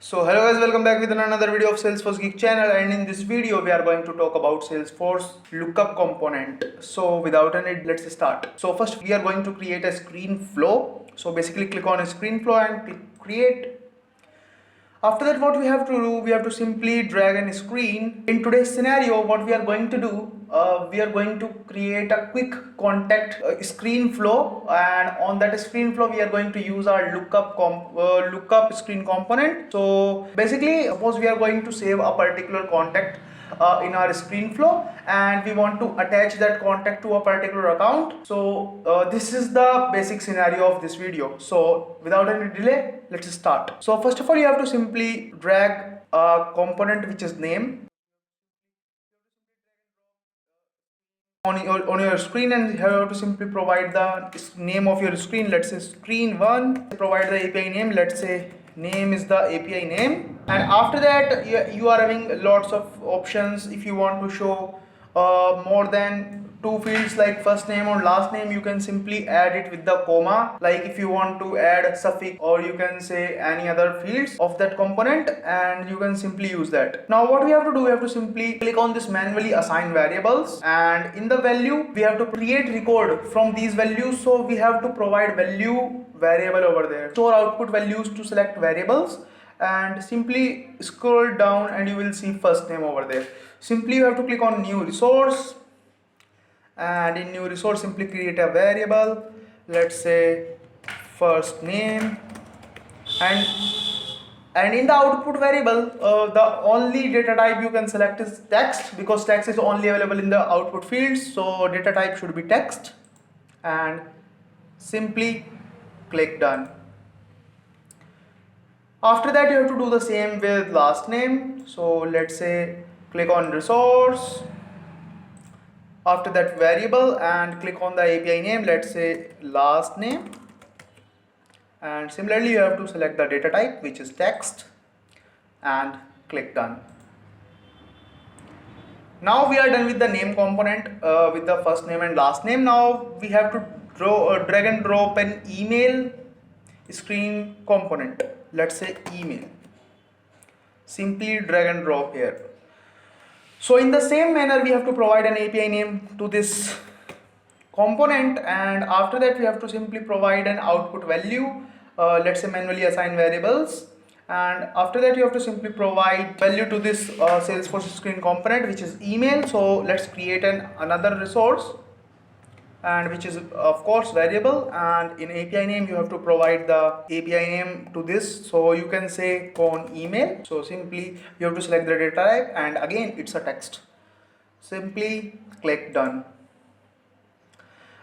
So hello guys, welcome back with another video of Salesforce Geek channel, and in this video we are going to talk about Salesforce lookup component. So without any, let's start. So first we are going to create a screen flow. So basically click on a screen flow and click create. After that, what we have to do, we have to simply drag a screen. In today's scenario, what we are going to do, we are going to create a quick contact screen flow, and on that screen flow we are going to use our lookup screen component. So basically, suppose we are going to save a particular contact in our screen flow, and we want to attach that contact to a particular account. So this is the basic scenario of this video. So without any delay, let's start. So first of all, you have to simply drag a component which is name on your screen, and you have to simply provide the name of your screen. Let's say screen1. Provide the API name. Let's say name is the API name, and after that you are having lots of options. If you want to show more than two fields like first name or last name, you can simply add it with the comma. Like if you want to add suffix, or you can say any other fields of that component, and you can simply use that. Now what we have to do, we have to simply click on this manually assign variables, and in the value we have to create record from these values. So we have to provide value variable over there. Store output values to select variables, and simply scroll down and you will see first name over there. Simply you have to click on new resource, and in new resource simply create a variable. Let's say first name, and in the output variable the only data type you can select is text, because text is only available in the output fields. So data type should be text, and simply click done. After that you have to do the same with last name. So let's say click on resource, after that variable, and click on the API name. Let's say last name, and similarly you have to select the data type which is text, and click done. Now we are done with the name component with the first name and last name. Now we have to drag and drop an email screen component. Let's say email. Simply drag and drop here. So in the same manner we have to provide an API name to this component, and after that we have to simply provide an output value. Let's say manually assign variables, and after that you have to simply provide value to this Salesforce screen component which is email. So let's create another resource, and which is of course variable, and in API name you have to provide the API name to this. So you can say con email. So simply you have to select the data type, and again it's a text. Simply click done.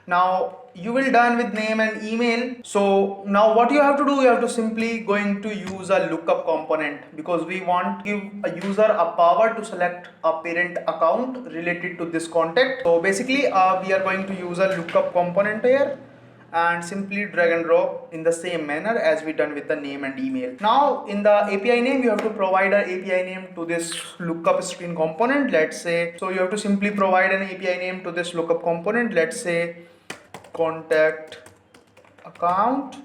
Now you will done with name and email. So now what you have to do, you have to simply going to use a lookup component, because we want to give a user a power to select a parent account related to this contact. So basically we are going to use a lookup component here, and simply drag and drop in the same manner as we done with the name and email. Now in the API name you have to provide an API name to this lookup screen component. Let's say, so you have to simply provide an API name to this lookup component. Let's say contact account.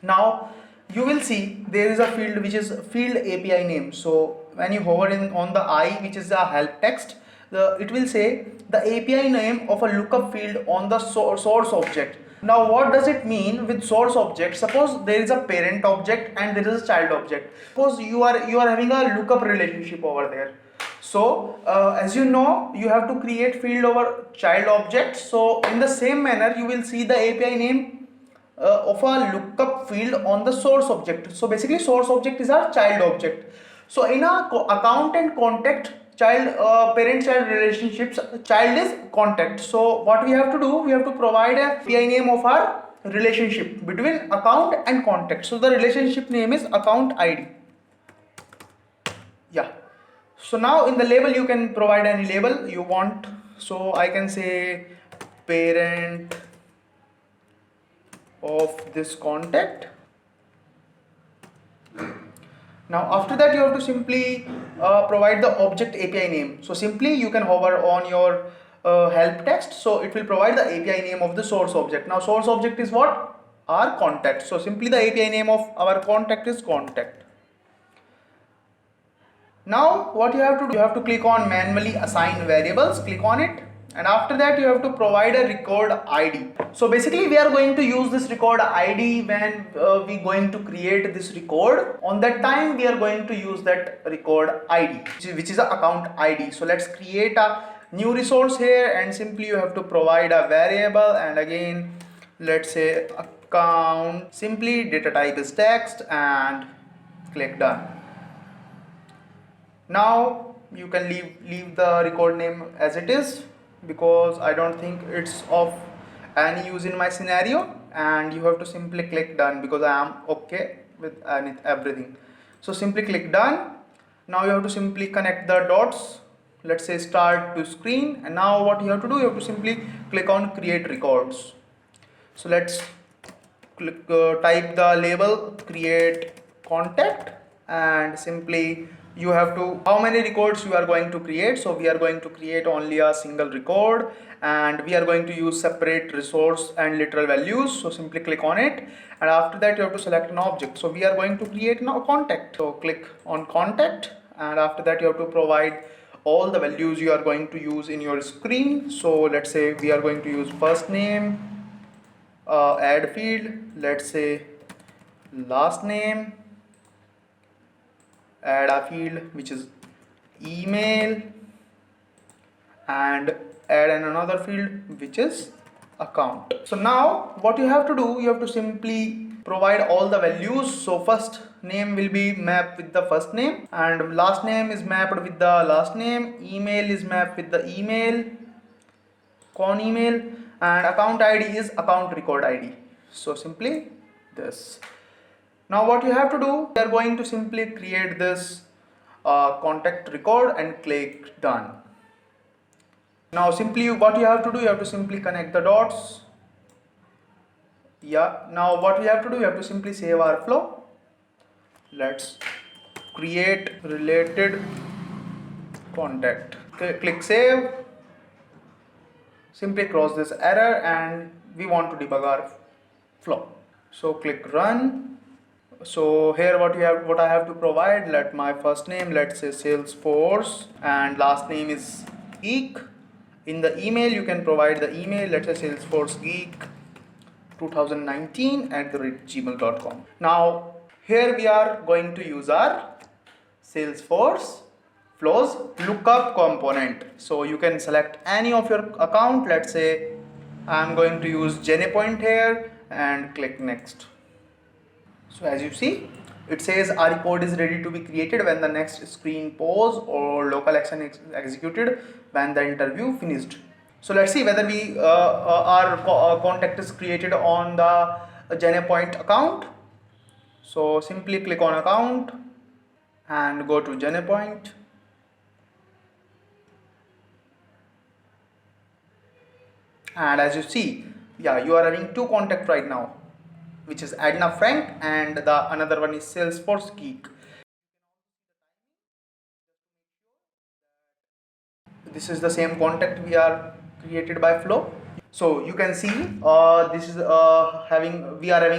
Now you will see there is a field which is field API name. So when you hover in on the I, which is the help text, it will say the API name of a lookup field on the source object. Now what does it mean with source object? Suppose there is a parent object and there is a child object. Suppose you are having a lookup relationship over there. So as you know, you have to create field over child object. So in the same manner you will see the API name of a lookup field on the source object. So basically source object is our child object. So in a account and contact, child parent child relationships, child is contact. So what we have to do, we have to provide a API name of our relationship between account and contact. So the relationship name is account ID. Yeah. So now in the label you can provide any label you want. So I can say parent of this contact. Now after that you have to simply provide the object API name. So simply you can hover on your help text, so it will provide the API name of the source object. Now source object is what? Our contact. So simply the API name of our contact is contact. Now what you have to do, you have to click on manually assign variables, click on it, and after that you have to provide a record ID. So basically we are going to use this record ID when we going to create this record. On that time we are going to use that record ID, which is a account ID. So let's create a new resource here, and simply you have to provide a variable, and again let's say account, simply data type is text, and click done. Now you can leave the record name as it is, because I don't think it's of any use in my scenario, and you have to simply click done because I am okay with everything. So simply click done. Now you have to simply connect the dots, let's say start to screen, and now what you have to do, you have to simply click on create records. So let's click, type the label create contact, and simply you have to, how many records you are going to create. So we are going to create only a single record, and we are going to use separate resource and literal values. So simply click on it, and after that you have to select an object. So we are going to create now contact, so click on contact, and after that you have to provide all the values you are going to use in your screen. So let's say we are going to use first name, add field, let's say last name, add a field which is email, and add another field which is account. So now what you have to do, you have to simply provide all the values. So first name will be mapped with the first name, and last name is mapped with the last name, email is mapped with the email, con email, and account ID is account record ID. So simply this. Now what you have to do, we are going to simply create this contact record and click done. Now simply what you have to do, you have to simply connect the dots. Yeah, now what we have to do, you have to simply save our flow. Let's create related contact. Click save. Simply cross this error, and we want to debug our flow. So click run. So here what I have to provide, let my first name, let's say Salesforce, and last name is geek. In the email you can provide the email, let's say Salesforce geek 2019@gmail.com. Now here we are going to use our Salesforce flows lookup component. So you can select any of your account, let's say I'm going to use Genepoint here, and click next. So as you see, it says our record is ready to be created when the next screen pause or local action executed when the interview finished. So let's see whether we our contact is created on the Genepoint account. So simply click on account and go to Genepoint. And as you see, yeah, you are having two contacts right now, which is Adna Frank, and the another one is Salesforce geek. This is the same contact we are created by flow. So you can see this is we are having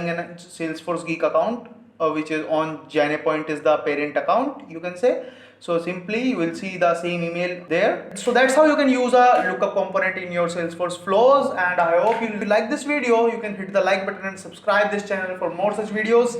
a Salesforce geek account, which is on Genepoint is the parent account, you can say. So simply you will see the same email there. So that's how you can use a lookup component in your Salesforce flows, and I hope you like this video. You can hit the like button and subscribe this channel for more such videos.